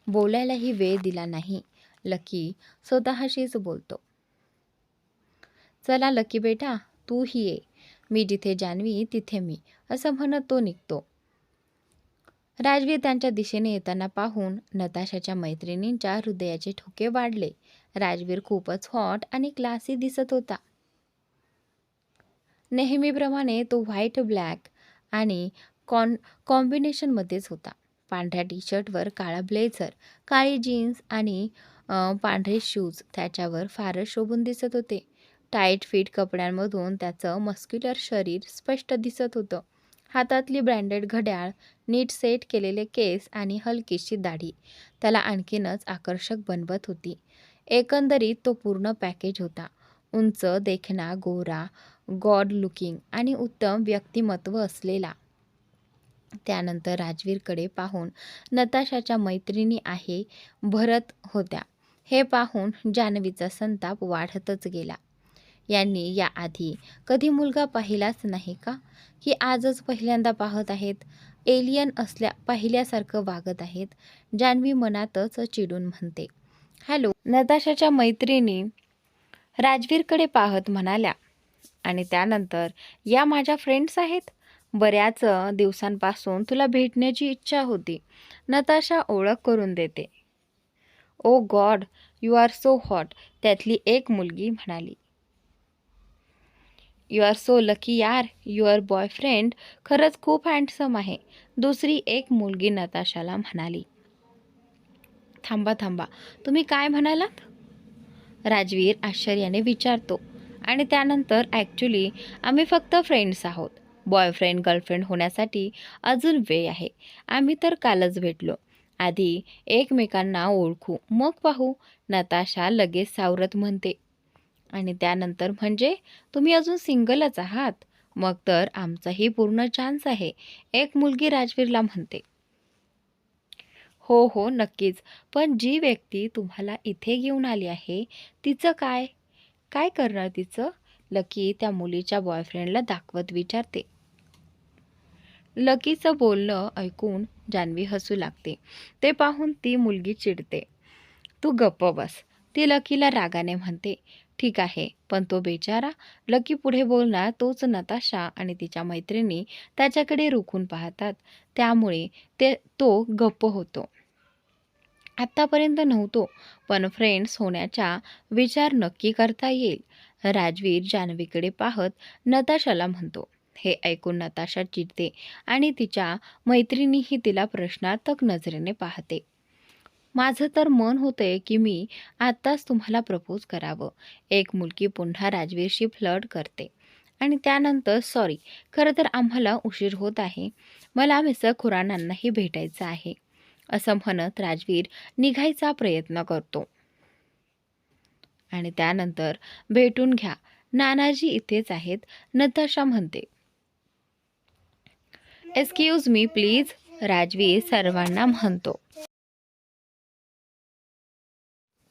बोलायलाही वेळ दिला नाही, लकी स्वतःशीच बोलतो. चला लकी बेटा, तूही ये, मी जिथे जान्हवी तिथे मी, असं म्हणत तो निघतो. राजवीर त्यांच्या दिशेने येताना पाहून नताशाच्या मैत्रिणींच्या हृदयाचे ठोके वाढले. राजवीर खूपच हॉट आणि क्लासी दिसत होता. नेहमीप्रमाणे तो व्हाईट ब्लॅक आणि कॉम्बिनेशनमध्येच होता. पांढऱ्या टी शर्टवर काळा ब्लेझर, काळी जीन्स आणि पांढरे शूज त्याच्यावर फारच शोभून दिसत होते. टाईट फिट कपड्यांमधून त्याचं मस्क्युलर शरीर स्पष्ट दिसत होतं. हातातली ब्रँडेड घड्याळ, नीट सेट केलेले केस आणि हलकीशी दाढी त्याला आणखीनच आकर्षक बनवत होती. एकंदरीत तो पूर्ण पॅकेज होता. उंच, देखणा, गोरा, गॉड लुकिंग आणि उत्तम व्यक्तिमत्व असलेला. त्यानंतर राजवीरकडे पाहून नताशाच्या मैत्रिणी आहे भरत होत्या. हे पाहून जान्हवीचा संताप वाढतच गेला. यांनी याआधी कधी मुलगा पाहिलाच नाही का, की आजच पहिल्यांदा पाहत आहेत? एलियन पाहिल्यासारखं वागत आहेत, जान्हवी मनातच चिडून म्हणते. हॅलो, नताशाच्या मैत्रिणी राजवीरकडे पाहत म्हणाल्या. आणि त्यानंतर, या माझ्या फ्रेंड्स आहेत, बऱ्याच दिवसांपासून तुला भेटण्याची इच्छा होती, नताशा ओळख करून देते. Oh god, you are so hot, त्यातली एक मुलगी म्हणाली. यू आर सो लकी यार, युअर बॉयफ्रेंड खरंच खूप हँडसम आहे, दुसरी एक मुलगी नताशाला म्हणाली. थांबा थांबा, तुम्ही काय म्हणालात? राजवीर आश्चर्याने विचारतो. आणि त्यानंतर ॲक्च्युली आम्ही फक्त फ्रेंड्स आहोत. बॉयफ्रेंड गर्लफ्रेंड होण्यासाठी अजून वेळ आहे. आम्ही तर कालच भेटलो. आधी एकमेकांना ओळखू, मग पाहू, नताशा लगेच सावरत म्हणते. आणि त्यानंतर म्हणजे तुम्ही अजून सिंगलच आहात? मग तर आमचाही पूर्ण चान्स आहे, एक मुलगी राजवीरला म्हणते. हो हो नक्कीच, पण जी व्यक्ती तुम्हाला इथे घेऊन आली आहे तिचं काय? काय करणार तिचं? लकी त्या मुलीच्या बॉयफ्रेंडला दाखवत विचारते. लकीचं बोलणं ऐकून जान्हवी हसू लागते. ते पाहून ती मुलगी चिडते. तू गप्प बस, ती लकीला रागाने म्हणते. ठीक आहे, पण तो बेचारा, लकी पुढे बोलणार तोच नताशा आणि तिच्या मैत्रिणी त्याच्याकडे रुखून पाहतात. त्यामुळे तो गप्प होतो. आत्तापर्यंत नव्हतो, पण फ्रेंड्स होण्याचा विचार नक्की करता येईल, राजवीर जान्हवीकडे पाहत नताशाला म्हणतो. हे ऐकून नताशा चिडते आणि तिच्या मैत्रिणीही तिला प्रश्नार्थक नजरेने पाहते. माझं तर मन होतंय की मी आत्ताच तुम्हाला प्रपोज करावं. एक मुलगी पुन्हा राजवीरशी फ्लर्ट करते. आणि त्यानंतर सॉरी, खरं तर आम्हाला उशीर होत आहे. मला मिस्टर खुरानांनाही भेटायचं आहे. असं म्हणत राजवीर निघायचा प्रयत्न करतो. आणि त्यानंतर भेटून घ्या. नानाजी इथेच आहेत, नताशा म्हणते. एक्सक्यूज मी प्लीज, राजवीर सर्वांना म्हणतो.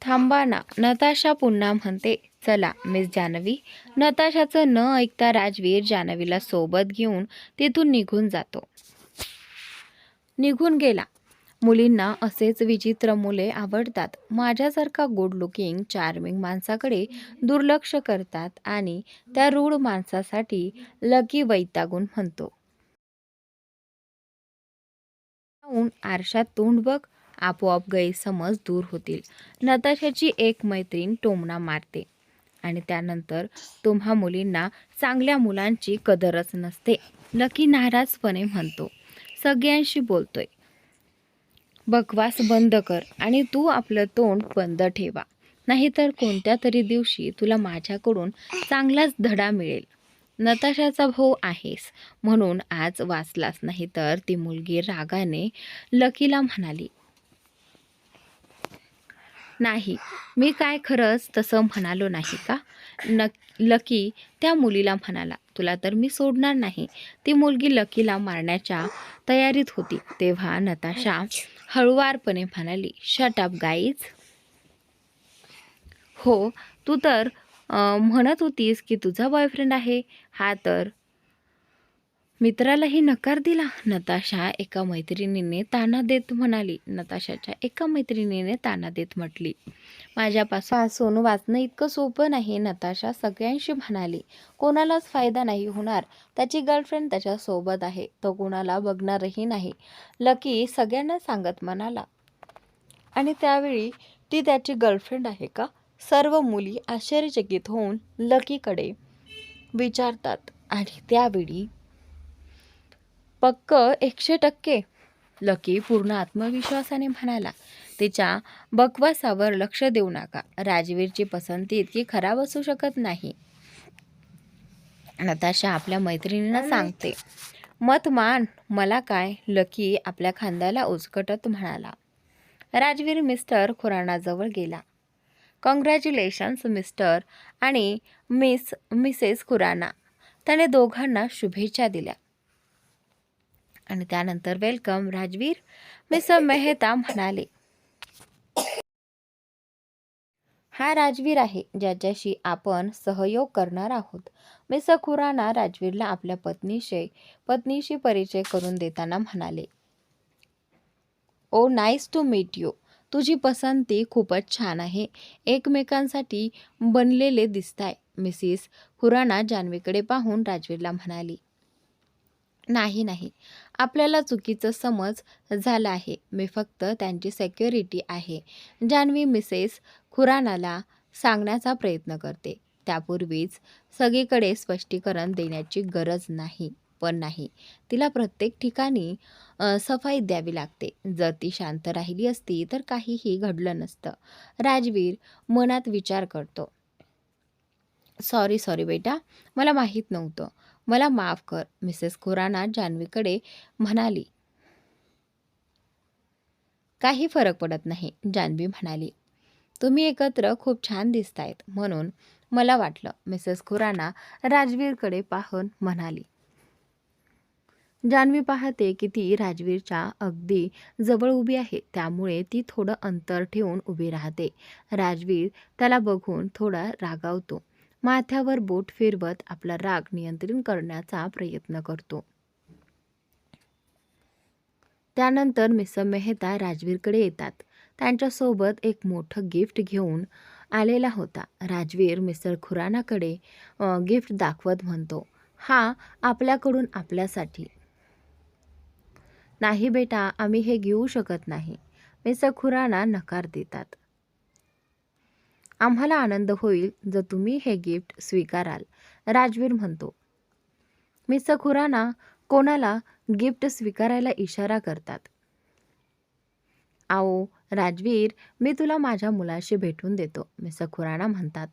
थांबा ना, नताशा पुन्हा म्हणते. चला मिस जानवी. नताशाचं न ऐकता राजवीर जानवीला सोबत घेऊन तिथून निघून गेला. मुलींना असेच विचित्र मुले आवडतात. माझ्यासारखा गुड लुकिंग चार्मिंग माणसाकडे दुर्लक्ष करतात आणि त्या रूढ माणसासाठी लकी वैतागून म्हणतो. आरशात तोंड बघ, आपोआप गैरसमज दूर होतील. नताशाची एक मैत्रीण टोमणा मारते. आणि त्यानंतर तुम्हा मुलींना चांगल्या मुलांची कदरच नसते, लकी नाराजपणे म्हणतो. सगळ्यांशी बोलतोय. बकवास बंद कर आणि तू आपलं तोंड बंद ठेवा, नाहीतर कोणत्या तरी दिवशी तुला माझ्याकडून चांगलाच धडा मिळेल. नताशाचा भाऊ आहेस म्हणून आज वाचलास, नाही तर ती मुलगी रागाने लकीला म्हणाली. नाही, मी काय खरंच तसं म्हणालो नाही का? लकी त्या मुलीला म्हणाला. तुला तर मी सोडणार नाही. ती मुलगी लकीला मारण्याच्या तयारीत होती तेव्हा नताशा हळुवारपणे म्हणाली, शट अप गाईज. हो, तू तर म्हणत होतीस की तुझा बॉयफ्रेंड आहे. हा तर मित्रालाही नकार दिला. नताशाच्या एका मैत्रिणीने ताना देत म्हटली. माझ्यापासून वाचणं इतकं सोपं नाही. नताशा सगळ्यांशी म्हणाली. कोणालाच फायदा नाही होणार. त्याची गर्लफ्रेंड त्याच्यासोबत आहे, तो कोणाला बघणारही नाही. लकी सगळ्यांना सांगत म्हणाला. आणि त्यावेळी ती त्याची गर्लफ्रेंड आहे का? सर्व मुली आश्चर्यचकित होऊन लकीकडे विचारतात. आणि त्यावेळी पक्क 100%. लकी पूर्ण आत्मविश्वासाने म्हणाला. तिच्या बकवासावर लक्ष देऊ नका. राजवीरची पसंती इतकी खराब असू शकत नाही. नताशा आपल्या मैत्रिणींना सांगते. मत मान, मला काय? लकी आपल्या खांद्याला उचकटत म्हणाला. राजवीर मिस्टर खुरानाजवळ गेला. कॉंग्रॅच्युलेशन्स मिस्टर आणि मिसेस खुराना. त्याने दोघांना शुभेच्छा दिल्या. आणि त्यानंतर वेलकम राजवीर, मिस्टर मेहता म्हणाले. हा राजवीर आहे ज्याच्याशी आपण सहयोग करणार आहोत. मिस्टर खुराना राजवीरला आपल्या पत्नीशी परिचय करून देताना म्हणाले. Oh nice to meet you. तुझी पसंती खूपच छान आहे. एकमेकांसाठी बनलेले दिसताय. मिसेस खुराना जान्हवीकडे पाहून राजवीरला म्हणाली. नाही, आपल्याला चुकीचं समज झाला आहे. मी फक्त त्यांची सिक्युरिटी आहे. जान्हवी मिसेस खुरानाला सांगण्याचा प्रयत्न करते. त्यापूर्वीच सगळीकडे स्पष्टीकरण देण्याची गरज नाही. पण नाही, तिला प्रत्येक ठिकाणी सफाई द्यावी लागते. जर ती शांत राहिली असती तर काहीही घडलं नसतं. राजवीर मनात विचार करतो. सॉरी बेटा, मला माहीत नव्हतं. मला माफ कर. मिसेस खुराना जान्हवीकडे म्हणाली. काही फरक पडत नाही, जान्हवी म्हणाली. तुम्ही एकत्र खूप छान दिसतायत म्हणून मला वाटलं. मिसेस खुराना राजवीरकडे पाहून म्हणाली. जान्हवी पाहते की ती राजवीरच्या अगदी जवळ उभी आहे, त्यामुळे ती थोडं अंतर ठेवून उभी राहते. राजवीर त्याला बघून थोडा रागावतो. माथ्यावर बोट फिरवत आपला राग नियंत्रित करण्याचा प्रयत्न करतो. त्यानंतर मिस्टर मेहता राजवीरकडे येतात. त्यांच्यासोबत एक मोठं गिफ्ट घेऊन आलेला होता. राजवीर मिस्टर खुरानाकडे गिफ्ट दाखवत म्हणतो. हा आपल्याकडून आपल्यासाठी. नाही बेटा, आम्ही हे घेऊ शकत नाही. मिस्टर खुराना नकार देतात. आम्हाला आनंद होईल जर तुम्ही हे गिफ्ट स्वीकाराल, राजवीर म्हणतो. मिस्टर खुराना कोणाला गिफ्ट स्वीकारायला इशारा करतात. आओ, राजवीर, मी तुला माझ्या मुलाशी भेटून देतो, मिसेस खुराना म्हणतात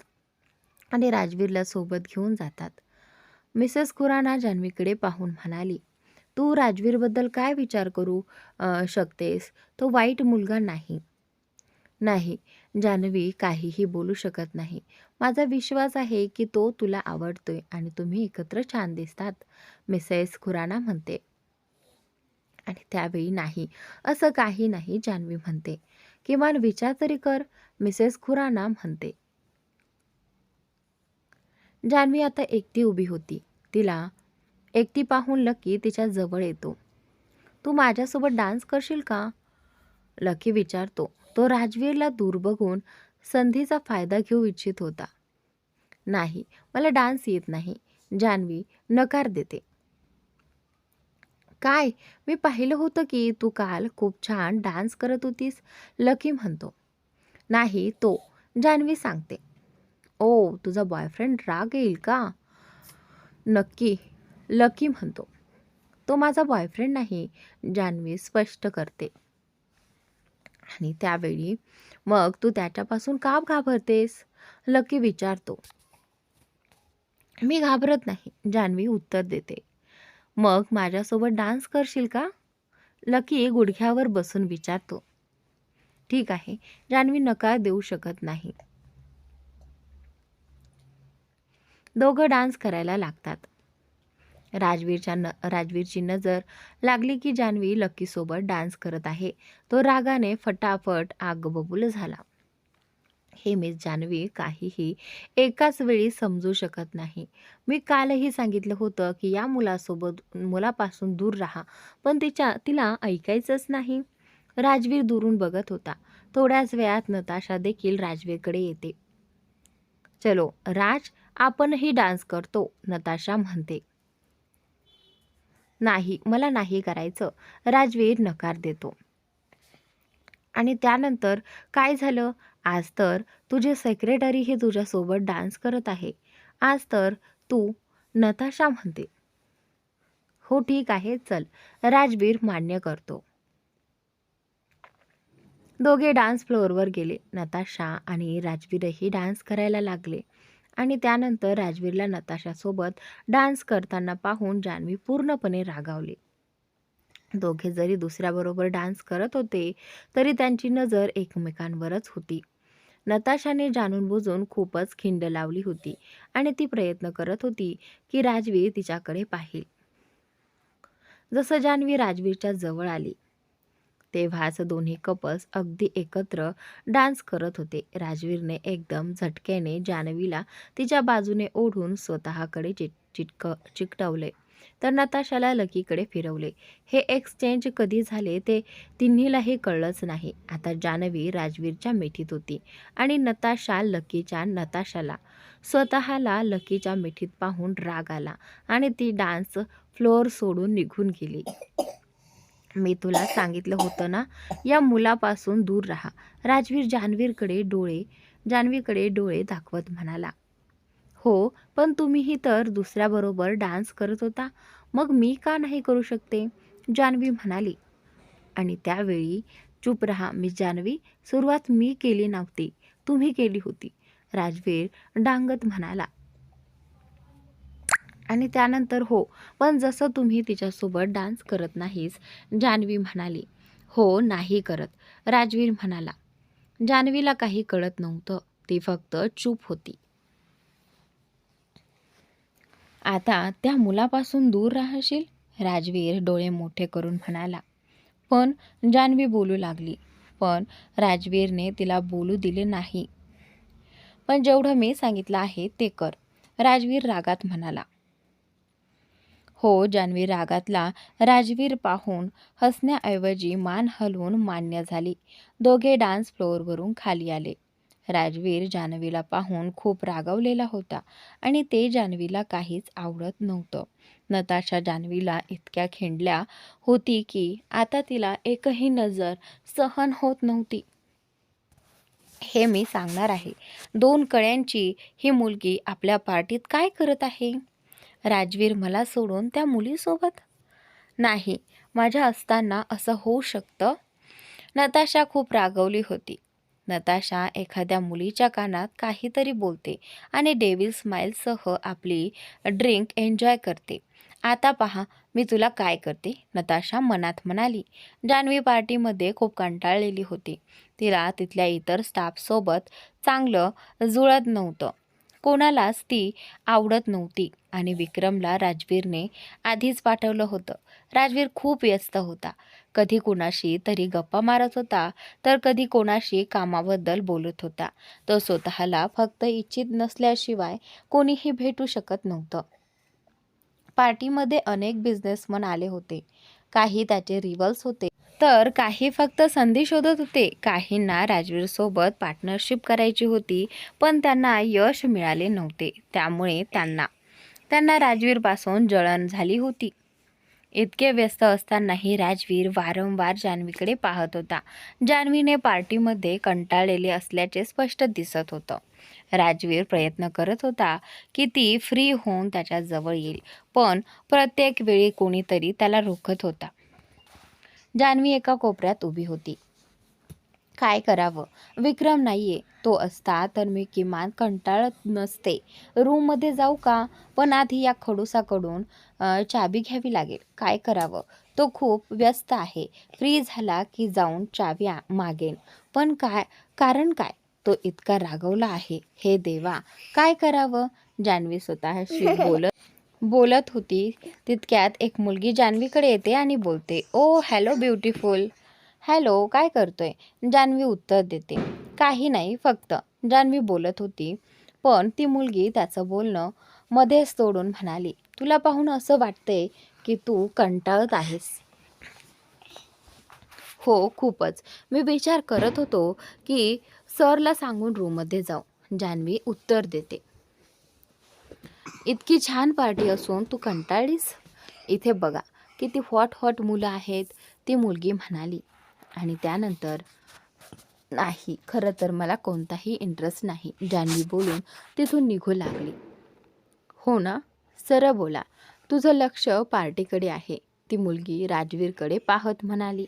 आणि राजवीरला सोबत घेऊन जातात. मिसेस खुराना जान्हवीकडे पाहून म्हणाली, तू राजवीरबद्दल काय विचार करू शकतेस? तो वाईट मुलगा नाही. नाही, जान्हवी काहीही बोलू शकत नाही. माझा विश्वास आहे की तो तुला आवडतोय आणि तुम्ही एकत्र छान दिसतात, मिसेस खुराना म्हणते. आणि त्यावेळी नाही, असं काही नाही, जान्हवी म्हणते. किमान विचार तरी कर, मिसेस खुराना म्हणते. जान्हवी आता एकटी उभी होती. तिला एकटी पाहून लकी तिच्या जवळ येतो. तू माझ्यासोबत डान्स करशील का? लकी विचारतो. तो राजवीरला दूर बघून संधीचा फायदा घेऊ इच्छित होता. नाही, मला डान्स येत नाही, जान्हवी नकार देते. काय? मी पाहिलं होतं की तू काल खूप छान डान्स करत होतीस, लकी म्हणतो. नाही, तो, जान्हवी सांगते. ओ, तुझा बॉयफ्रेंड राग येईल का? नक्की, लकी म्हणतो. तो माझा बॉयफ्रेंड नाही, जान्हवी स्पष्ट करते. आणि त्यावेळी मग तू त्याच्यापासून का घाबरतेस? लकी विचारतो. मी घाबरत नाही, जान्हवी उत्तर देते. मग माझ्यासोबत डान्स करशील का? लकी गुडघ्यावर बसून विचारतो. ठीक आहे, जान्हवी नकार देऊ शकत नाही. दोघं डान्स करायला लागतात. राजवीरची नजर लागली की जान्हवी लकीसोबत डान्स करत आहे. तो रागाने फटाफट आग बबूल झाला. हे मिस जान्हवी काहीही एकाच वेळी समजू शकत नाही. मी कालही सांगितलं होतं की या मुलापासून दूर राहा, पण तिला ऐकायचंच नाही. राजवीर दुरून बघत होता. थोड्याच वेळात नताशा देखील राजवीरकडे येते. चलो राज, आपणही डान्स करतो, नताशा म्हणते. नाही, मला नाही करायचं, राजवीर नकार देतो. आणि त्यानंतर काय झालं? आज तर तुझे सेक्रेटरीही तुझ्यासोबत डान्स करत आहे. आज तर तू, नताशा म्हणते. हो ठीक आहे, चल, राजवीर मान्य करतो. दोघे डान्स फ्लोअरवर गेले. नताशा आणि राजवीरही डान्स करायला लागले आणि त्यानंतर राजवीरला नताशासोबत डान्स करताना पाहून जान्हवी पूर्णपणे रागावली. दोघे जरी दुसऱ्याबरोबर डान्स करत होते तरी त्यांची नजर एकमेकांवरच होती. नताशाने जाणून बुजून खूपच खिंड लावली होती आणि ती प्रयत्न करत होती की राजवीर तिच्याकडे पाहिल. जसं जान्हवी राजवीरच्या जवळ आली तेव्हाच दोन्ही कपल्स अगदी एकत्र डान्स करत होते. राजवीरने एकदम झटक्याने जान्हवीला तिच्या बाजूने ओढून स्वतःकडे चिकटवले तर नताशाला लकीकडे फिरवले. हे एक्सचेंज कधी झाले ते तिन्हीलाही कळलंच नाही. आता जान्हवी राजवीरच्या मिठीत होती आणि नताशा नताशाला स्वतःला लकीच्या मिठीत पाहून राग आला आणि ती डान्स फ्लोअर सोडून निघून गेली. मी तुला सांगितलं होतं ना, या मुलापासून दूर राहा, राजवीर जान्हवीकडे डोळे दाखवत म्हणाला. हो, पण तुम्हीही तर दुसऱ्याबरोबर डान्स करत होता, मग मी का नाही करू शकते? जान्हवी म्हणाली. आणि त्यावेळी चूप रहा मिस जान्हवी, सुरुवात मी केली नव्हती, तुम्ही केली होती, राजवीर डांगत म्हणाला. आणि त्यानंतर हो, पण जसं तुम्ही तिच्यासोबत डान्स करत नाहीस, जान्हवी म्हणाली. हो, नाही करत, राजवीर म्हणाला. जान्हवीला काही कळत नव्हतं, ती फक्त चूप होती. आता त्या मुलापासून दूर राहशील, राजवीर डोळे मोठे करून म्हणाला. पण जान्हवी बोलू लागली. पण राजवीरने तिला बोलू दिले नाही. पण जेवढं मी सांगितलं आहे ते कर, राजवीर रागात म्हणाला. हो, जान्हवी रागातला राजवीर पाहून हसण्याऐवजी मान हलवून मान्य झाली. दोघे डान्स फ्लोअरवरून खाली आले. राजवीर जान्हवीला पाहून खूप रागावलेला होता आणि ते जान्हवीला काहीच आवडत नव्हतं. नताशा जान्हवीला इतक्या खिंडल्या होती की आता तिला एकही नजर सहन होत नव्हती. हे मी सांगणार आहे, 2 कळ्यांची ही मुलगी आपल्या पार्टीत काय करत आहे? राजवीर मला सोडून त्या मुलीसोबत? नाही, माझ्या असताना असं होऊ शकतं? नताशा खूप रागवली होती. नताशा एखाद्या मुलीच्या कानात काहीतरी बोलते आणि डेव्हिल स्माईलसह आपली ड्रिंक एन्जॉय करते. आता पहा मी तुला काय करते, नताशा मनात म्हणाली. जान्हवी पार्टीमध्ये खूप कंटाळलेली होती. तिला तिथल्या इतर स्टाफसोबत चांगलं जुळत नव्हतं. कोणालाच ती आवडत नव्हती आणि विक्रमला राजवीरने आधीच पाठवलं होतं. राजवीर खूप व्यस्त होता. कधी कुणाशी तरी गप्पा मारत होता, तर कधी कोणाशी कामाबद्दल बोलत होता. तो स्वतःला फक्त इच्छित नसल्याशिवाय कोणीही भेटू शकत नव्हतं. पार्टीमध्ये अनेक बिझनेसमन आले होते. काही त्याचे रिव्हल्स होते, तर काही फक्त संधी शोधत होते. काहींना राजवीरसोबत पार्टनरशिप करायची होती, पण त्यांना यश मिळाले नव्हते. त्यामुळे त्यांना राजवीरपासून जळण झाली होती. इतके व्यस्त असतानाही राजवीर वारंवार जान्हवीकडे पाहत होता. जान्हवीने पार्टीमध्ये कंटाळलेले असल्याचे स्पष्ट दिसत होतं. राजवीर प्रयत्न करत होता की ती फ्री होऊन त्याच्या जवळ येईल, पण प्रत्येक वेळी कोणीतरी त्याला रोखत होता. जान्हवी एका कोपऱ्यात उभी होती. काय करावं? विक्रम नाहीये. तो असता तर मी किमान कंटाळत नसते. रूममध्ये जाऊ का? पण आधी या खडूसाकडून चाबी घ्यावी लागेल. काय करावं? तो खूप व्यस्त आहे. फ्री झाला की जाऊन चावी मागेन. पण कारण काय? तो इतका रागवला आहे. हे देवा, काय करावं? जान्हवी स्वतःशी बोलत होती. तितक्यात एक मुलगी जान्हवीकडे येते आणि बोलते, ओ हॅलो ब्युटिफुल. हॅलो, काय करतोय? जान्हवी उत्तर देते, काही नाही, फक्त. जान्हवी बोलत होती, पण ती मुलगी त्याचं बोलणं मध्येच तोडून म्हणाली, तुला पाहून असं वाटतंय की तू कंटाळत आहेस. हो, खूपच. मी विचार करत होतो की सरला सांगून रूममध्ये जाऊ. जान्हवी उत्तर देते. इतकी छान पार्टी असून तू कंटाळलीस? इथे बघा किती हॉट मुलं आहेत, ती मुलगी म्हणाली. आणि त्यानंतर नाही, खरं तर मला कोणताही इंटरेस्ट नाही, जान्हवी बोलून तिथून निघू लागली. हो ना, सरळ बोला, तुझं लक्ष पार्टीकडे आहे, ती मुलगी राजवीरकडे पाहत म्हणाली.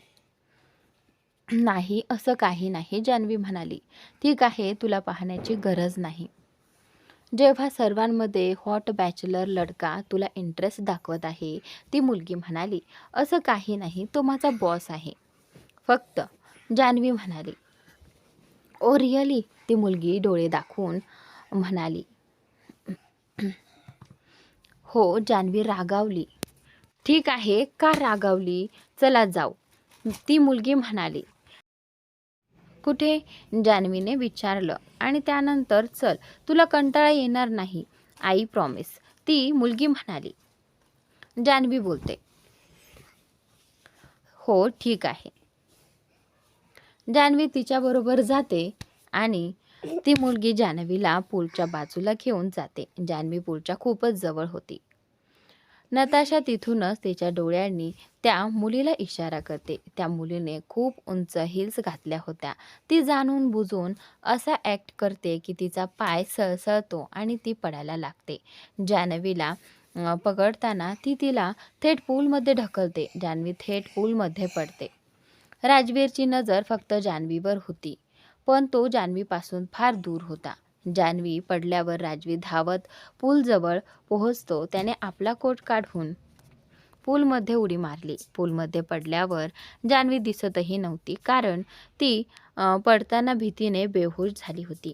नाही, असं काही नाही, जान्हवी म्हणाली. ठीक आहे, तुला पाहण्याची गरज नाही. जेव्हा सर्वांमध्ये हॉट बॅचलर लडका तुला इंटरेस्ट दाखवत आहे, ती मुलगी म्हणाली. असं काही नाही, तो माझा बॉस आहे फक्त, जान्हवी म्हणाली. Oh really? ती मुलगी डोळे दाखवून म्हणाली. हो, जान्हवी रागावली. ठीक आहे, का रागावली? चला जाऊ, ती मुलगी म्हणाली. कुठे? जान्हवीने विचारलं. आणि त्यानंतर चल, तुला कंटाळा येणार नाही, आई प्रॉमिस, ती मुलगी म्हणाली. जान्हवी बोलते, हो ठीक आहे. जान्हवी तिच्याबरोबर जाते आणि ती मुलगी जान्हवीला पूलच्या बाजूला घेऊन जाते. जान्हवी पूलच्या खूपच जवळ होती. नताशा तिथूनच तिच्या डोळ्यांनी त्या मुलीला इशारा करते. त्या मुलीने खूप उंच हिल्स घातल्या होत्या. ती जाणून बुजून असा ॲक्ट करते की तिचा पाय सळसळतो आणि ती पडायला लागते. जान्हवीला पकडताना ती तिला थेट पूलमध्ये ढकलते. जान्हवी थेट पूलमध्ये पडते. राजवीरची नजर फक्त जान्हवीवर होती, पण तो जान्हवीपासून फार दूर होता. जान्हवी पडल्यावर राजवीर धावत पूलजवळ पोहोचतो. त्याने आपला कोट काढून पूलमध्ये उडी मारली. पूलमध्ये पडल्यावर जान्हवी दिसतही नव्हती, कारण ती पडताना भीतीने बेहोश झाली होती.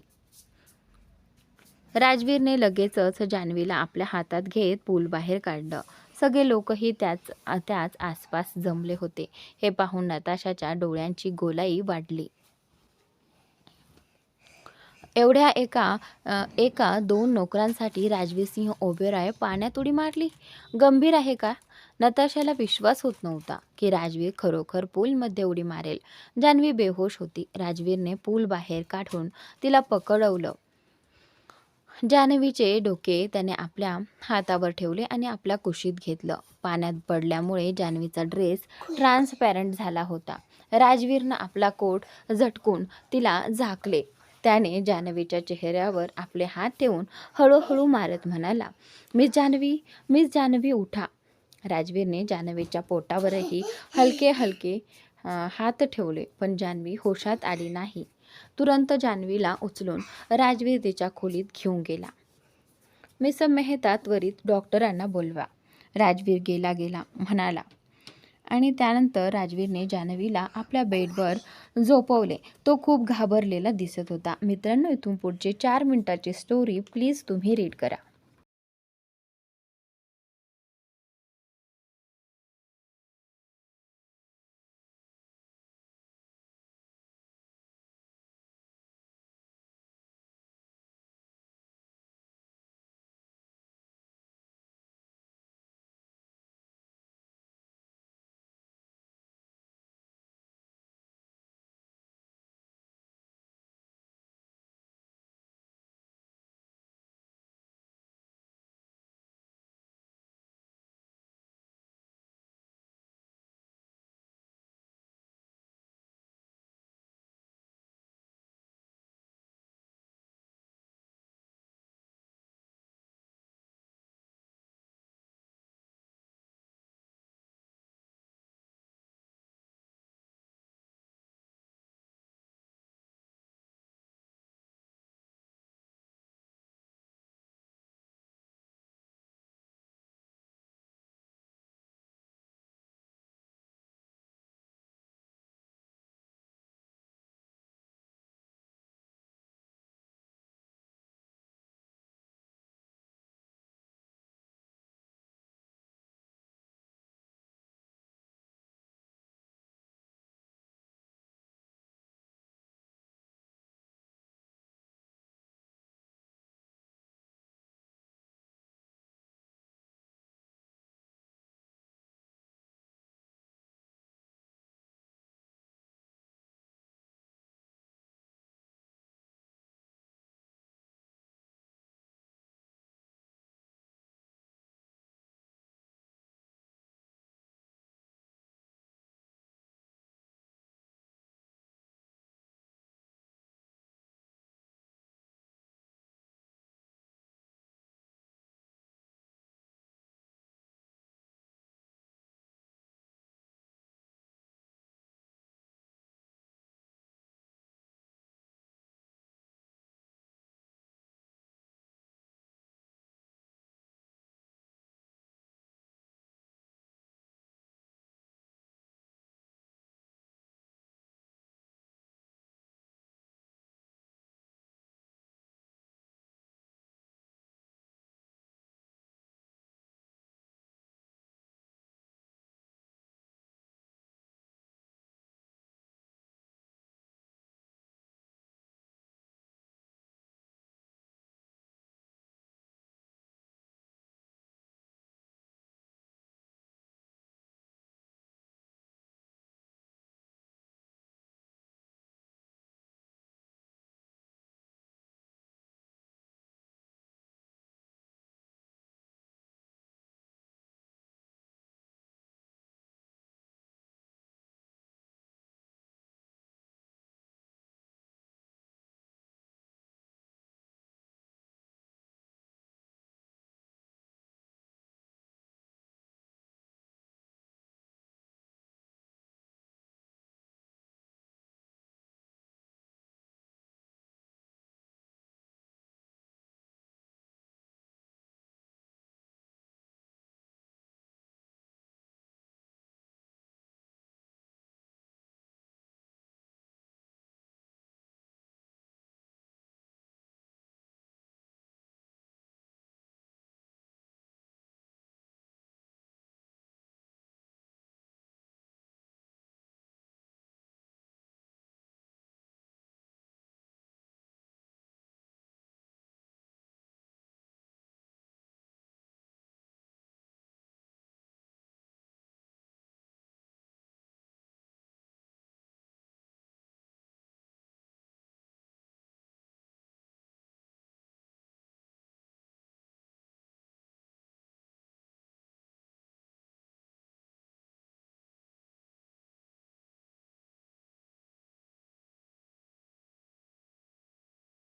राजवीरने लगेचच जान्हवीला आपल्या हातात घेत पूल बाहेर काढलं. सगळे लोकही त्याच आसपास जमले होते. हे पाहून नताशाच्या डोळ्यांची गोलाई वाढली. एवढ्या एका 2 नोकरांसाठी राजवीर सिंह ओबेरॉय पाण्यात उडी मारली? गंभीर आहे का? नताशाला विश्वास होत नव्हता की राजवीर खरोखर पूलमध्ये उडी मारेल. जान्हवी बेहोश होती. राजवीरने पूल बाहेर काढून तिला पकडवलं. जान्हवीचे डोके त्याने आपल्या हातावर ठेवले आणि आपल्या कुशीत घेतलं. पाण्यात पडल्यामुळे जान्हवीचा ड्रेस ट्रान्सपॅरंट झाला होता. राजवीरनं आपला कोट झटकून तिला झाकले. त्याने जान्हवीच्या चेहऱ्यावर आपले हात ठेवून हळूहळू मारत म्हणाला, मिस जान्हवी, उठा. राजवीरने जान्हवीच्या पोटावरही हलके हात ठेवले, पण जान्हवी होशात आली नाही. तुरंत जान्हवीला उचलून राजवीर तिच्या खोलीत घेऊन गेला. मिस मेहता त्वरित डॉक्टरांना बोलवा, राजवीर गेला म्हणाला. आणि त्यानंतर राजवीरने जान्हवीला आपल्या बेडवर झोपवले. तो खूप घाबरलेला दिसत होता. मित्रांनो, इथून पुढचे 4 मिनिटाची स्टोरी प्लीज तुम्ही रीड करा.